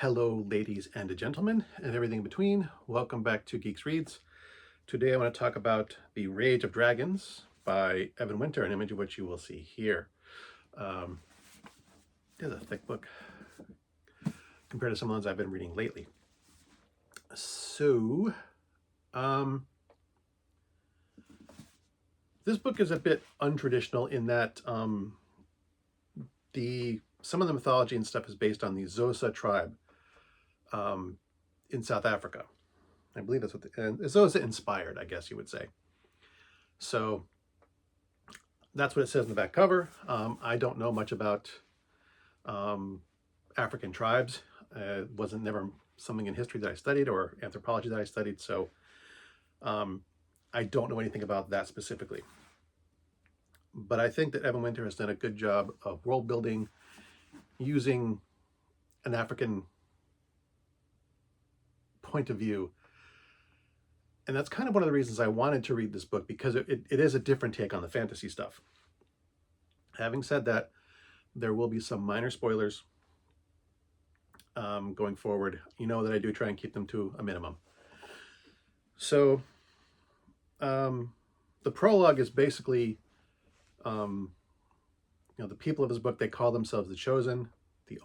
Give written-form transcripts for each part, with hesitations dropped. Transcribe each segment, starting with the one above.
Hello, ladies and gentlemen, and everything in between. Welcome back to GEEXX Reads. Today I want to talk about The Rage of Dragons by Evan Winter, an image of which you will see here. There's a thick book compared to some of the ones I've been reading lately. So, this book is a bit untraditional in that some of the mythology and stuff is based on the Xhosa tribe in South Africa. I believe that's what and Xhosa inspired, I guess you would say. So that's what it says in the back cover. I don't know much about African tribes. It wasn't never something in history that I studied or anthropology that I studied, so I don't know anything about that specifically. But I think that Evan Winter has done a good job of world building using an African point of view. And that's kind of one of the reasons I wanted to read this book, because it is a different take on the fantasy stuff. Having said that, there will be some minor spoilers going forward. You know that I do try and keep them to a minimum. So the prologue is basically, the people of this book, they call themselves the Chosen, the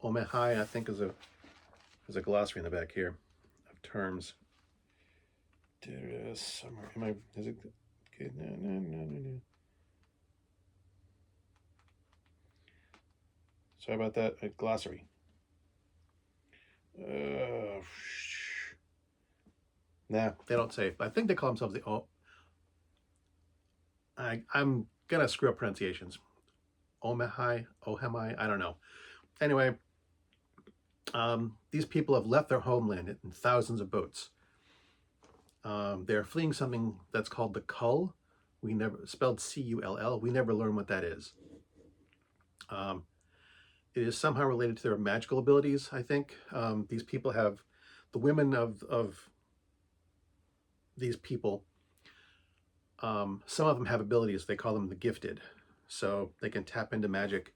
Omehai, I think there's a glossary in the back here of terms. There is somewhere. Is it? Okay, no. Sorry about that. A glossary. Nah, they don't say. But I think they call themselves the I'm gonna screw up pronunciations. Omehai, I don't know. Anyway, these people have left their homeland in thousands of boats. They're fleeing something that's called the Cull. Spelled C-U-L-L. We never learn what that is. It is somehow related to their magical abilities, I think. These people have, the women of these people, some of them have abilities. They call them the gifted. So they can tap into magic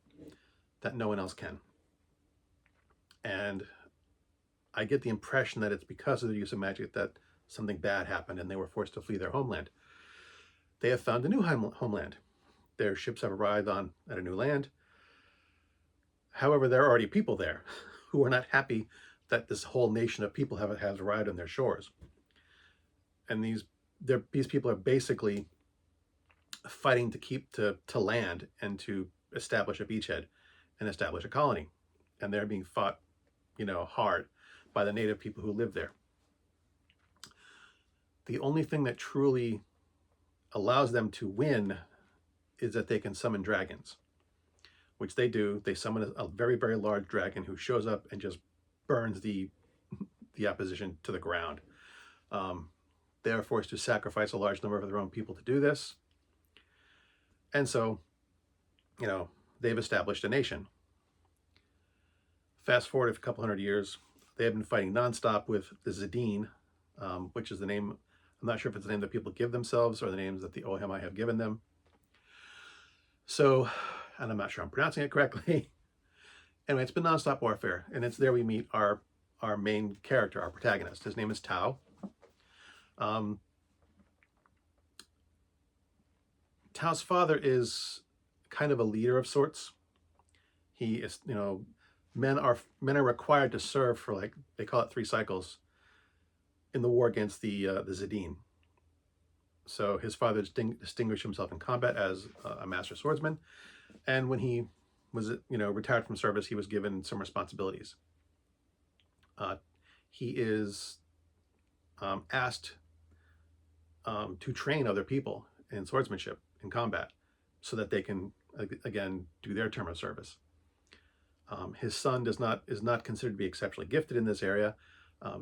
that no one else can. And I get the impression that it's because of the use of magic that something bad happened and they were forced to flee their homeland. They have found a new homeland. Their ships have arrived at a new land. However, there are already people there who are not happy that this whole nation of people has arrived on their shores. And these people are basically fighting to keep to land and to establish a beachhead and establish a colony. And they're being fought, hard by the native people who live there. The only thing that truly allows them to win is that they can summon dragons, which they do. They summon a very, very large dragon who shows up and just burns the opposition to the ground. They are forced to sacrifice a large number of their own people to do this. And so, they've established a nation. Fast forward a couple hundred years, they have been fighting nonstop with the Zidane, which is the name. I'm not sure if it's the name that people give themselves or the names that the Omehai have given them. So, and I'm not sure I'm pronouncing it correctly. Anyway, it's been nonstop warfare, and it's there we meet our main character, our protagonist. His name is Tao. Tao's father is kind of a leader of sorts. He is, men are required to serve for, they call it 3 cycles in the war against the Zidane. So his father distinguished himself in combat as a master swordsman, and when he was, retired from service, he was given some responsibilities. He is asked to train other people in swordsmanship, in combat, so that they can again do their term of service. His son is not considered to be exceptionally gifted in this area.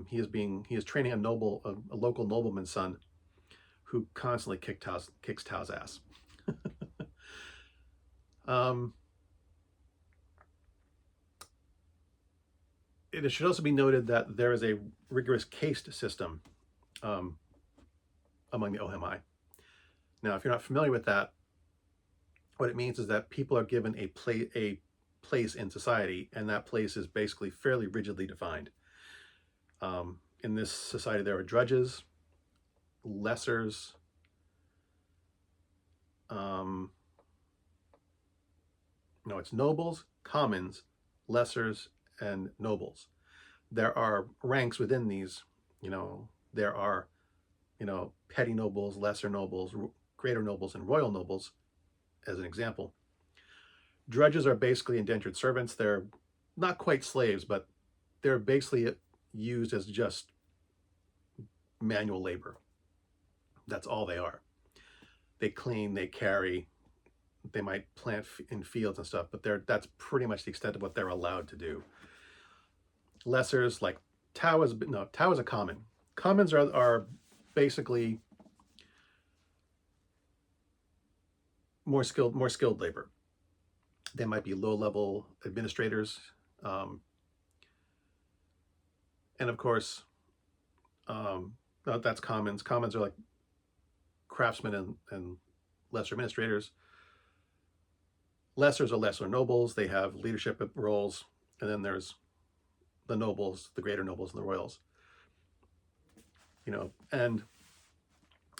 He is training a local nobleman's son who constantly kicks Tao's ass. It should also be noted that there is a rigorous caste system among the Omehai. Now, if you're not familiar with that, what it means is that people are given a place in society, and that place is basically fairly rigidly defined. In this society, there are drudges, lessers, no, it's nobles, commons, lessers, and nobles. There are ranks within these. There are, petty nobles, lesser nobles, greater nobles, and royal nobles, as an example. Drudges are basically indentured servants. They're not quite slaves, but they're basically used as just manual labor. That's all they are. They clean, they carry, they might plant in fields and stuff, but that's pretty much the extent of what they're allowed to do. Lessers, like Tao is a common. Commons are basically more skilled labor. They might be low-level administrators, and of course, that's commons. Commons are like craftsmen and lesser administrators. Lessers are lesser nobles. They have leadership roles, and then there's the nobles, the greater nobles, and the royals. And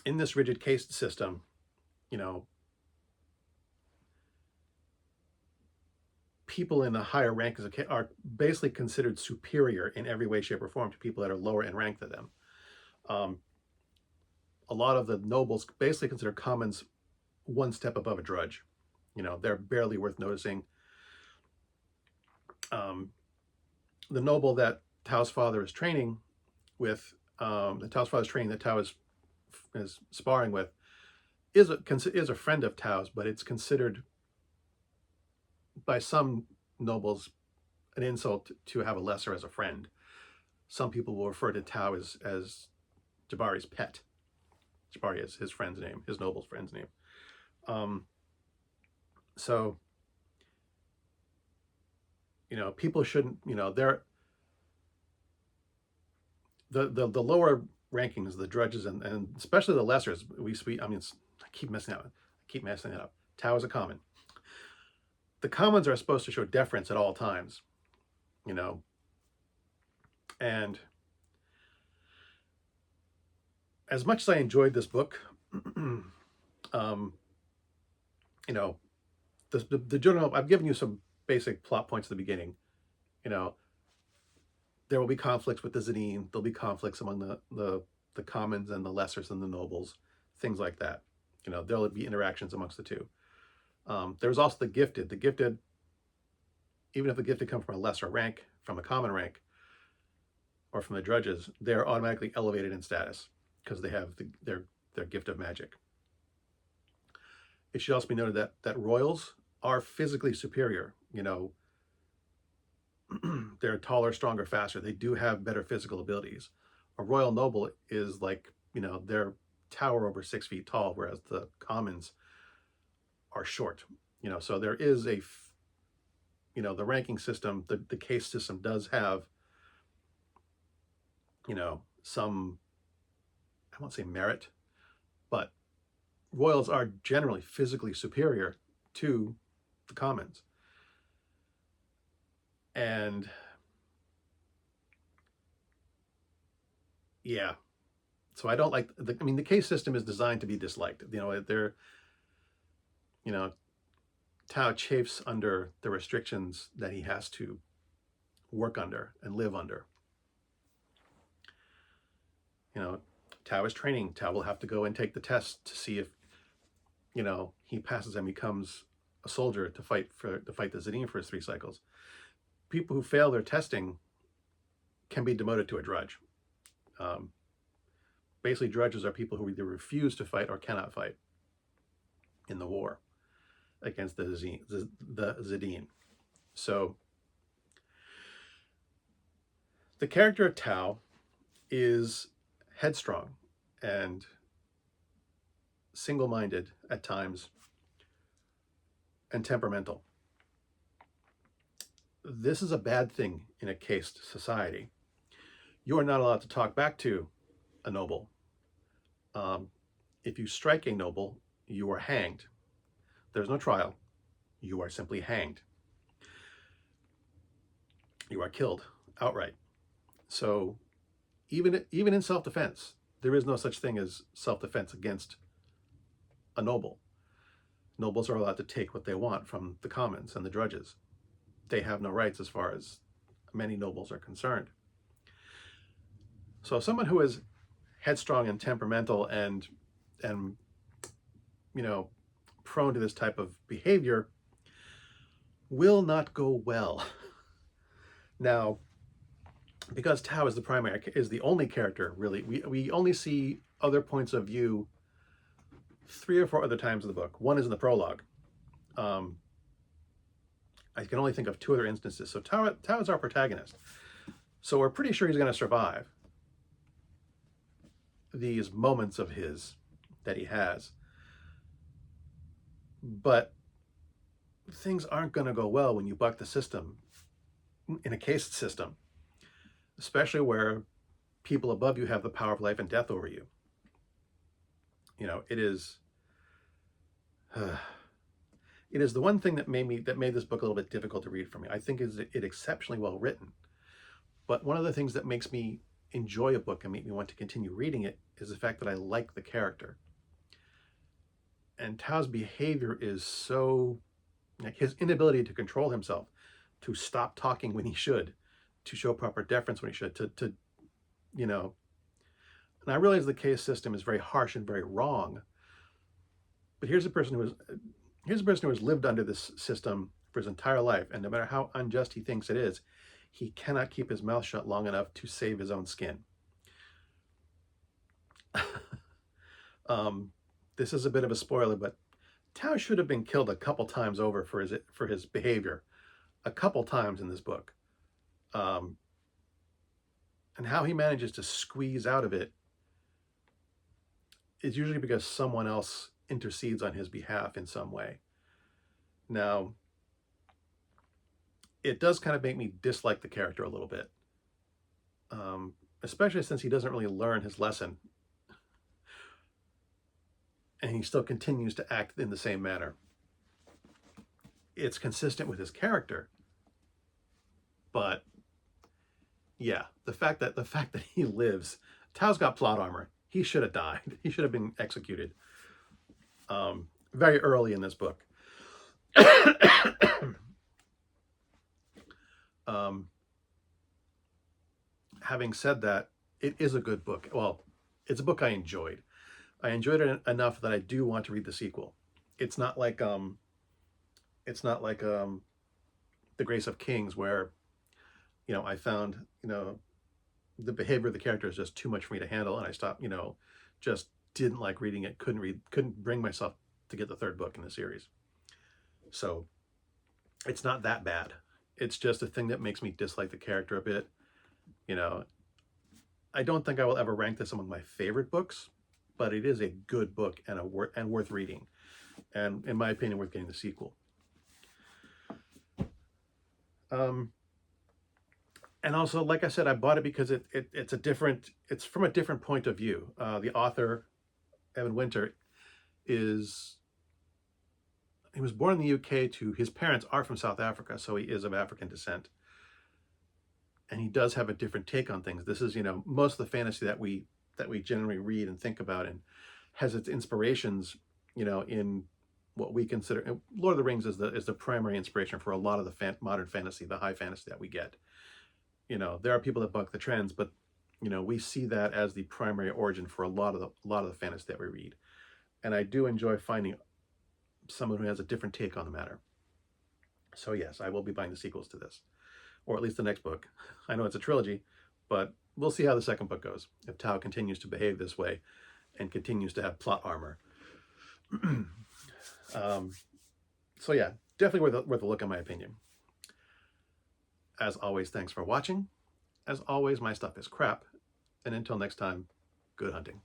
in this rigid caste system, people in the higher rank are basically considered superior in every way, shape, or form to people that are lower in rank than them. A lot of the nobles basically consider commons one step above a drudge. They're barely worth noticing. The noble that Tao's father is training with, that Tao is sparring with, is a friend of Tao's, but it's considered by some nobles an insult to have a lesser as a friend. Some people will refer to Tao as Jabari's pet. Jabari is his friend's name, his noble's friend's name. So, people shouldn't, they're the lower rankings, the drudges and especially the lessers. I keep messing it up. Tao is a common. The commons are supposed to show deference at all times, and as much as I enjoyed this book, the general, I've given you some basic plot points at the beginning. There will be conflicts with the Zadine. There'll be conflicts among the commons and the lessers and the nobles, things like that. There'll be interactions amongst the two. There's also the gifted. The gifted, even if the gifted come from a lesser rank, from a common rank, or from the drudges, they're automatically elevated in status because they have their gift of magic. It should also be noted that royals are physically superior. They're taller, stronger, faster. They do have better physical abilities. A royal noble is like, they're tower over 6 feet tall, whereas the commons are short. So there is the ranking system, the caste system does have, some, I won't say merit, but royals are generally physically superior to the commons. And yeah, so I don't like the caste system is designed to be disliked. Tao chafes under the restrictions that he has to work under and live under. Tao is training. Tao will have to go and take the test to see if, he passes and becomes a soldier to fight the Zadine for his 3 cycles. People who fail their testing can be demoted to a drudge. Basically, drudges are people who either refuse to fight or cannot fight in the war against the Zadine. So the character of Tao is headstrong and single-minded at times and temperamental. This is a bad thing in a caste society. You are not allowed to talk back to a noble. If you strike a noble, you are hanged. There's no trial. You are simply hanged. you are killed outright. So even in self-defense, there is no such thing as self-defense against a noble. Nobles are allowed to take what they want from the commons and the drudges. They have no rights as far as many nobles are concerned. So someone who is headstrong and temperamental and you know, prone to this type of behavior will not go well. Now, because Tao is the only character, really, we only see other points of view 3 or 4 other times in the book. One is in the prologue. I can only think of 2 other instances. So Tao is our protagonist. So we're pretty sure he's going to survive these moments of his that he has. But things aren't going to go well when you buck the system in a caste system, especially where people above you have the power of life and death over you. You know, it is the one thing that made this book a little bit difficult to read for me. I think is it exceptionally well written, but one of the things that makes me enjoy a book and make me want to continue reading it is the fact that I like the character. And Tao's behavior is so, like, his inability to control himself, to stop talking when he should, to show proper deference when he should, to you know. And I realize the caste system is very harsh and very wrong, but here's a person who has lived under this system for his entire life, and no matter how unjust he thinks it is, he cannot keep his mouth shut long enough to save his own skin. This is a bit of a spoiler, but Tao should have been killed a couple times over for his behavior, a couple times in this book. And how he manages to squeeze out of it is usually because someone else intercedes on his behalf in some way. Now, it does kind of make me dislike the character a little bit, especially since he doesn't really learn his lesson. And he still continues to act in the same manner. It's consistent with his character, but yeah, the fact that he lives, Tao's got plot armor. He should have died. He should have been executed very early in this book. Having said that, it is a good book. Well, it's a book I enjoyed. I enjoyed it enough that I do want to read the sequel. It's not like The Grace of Kings, where, you know, I found, you know, the behavior of the character is just too much for me to handle, and I stopped, you know, just didn't like reading it, couldn't bring myself to get the 3rd book in the series. So it's not that bad. It's just a thing that makes me dislike the character a bit. You know, I don't think I will ever rank this among my favorite books, but it is a good book and worth reading, and in my opinion, worth getting the sequel. And also, like I said, I bought it because it's from a different point of view. The author, Evan Winter, he was born in the UK his parents are from South Africa, so he is of African descent. And he does have a different take on things. This is, you know, most of the fantasy that we generally read and think about and has its inspirations, you know, in what we consider, Lord of the Rings is the primary inspiration for a lot of the modern fantasy, the high fantasy that we get. You know, there are people that buck the trends, but, you know, we see that as the primary origin for a lot of the fantasy that we read. And I do enjoy finding someone who has a different take on the matter. So yes, I will be buying the sequels to this, or at least the next book. I know it's a trilogy, but we'll see how the 2nd book goes, if Tao continues to behave this way and continues to have plot armor. So yeah, definitely worth a look in my opinion. As always, thanks for watching. As always, my stuff is crap. And until next time, good hunting.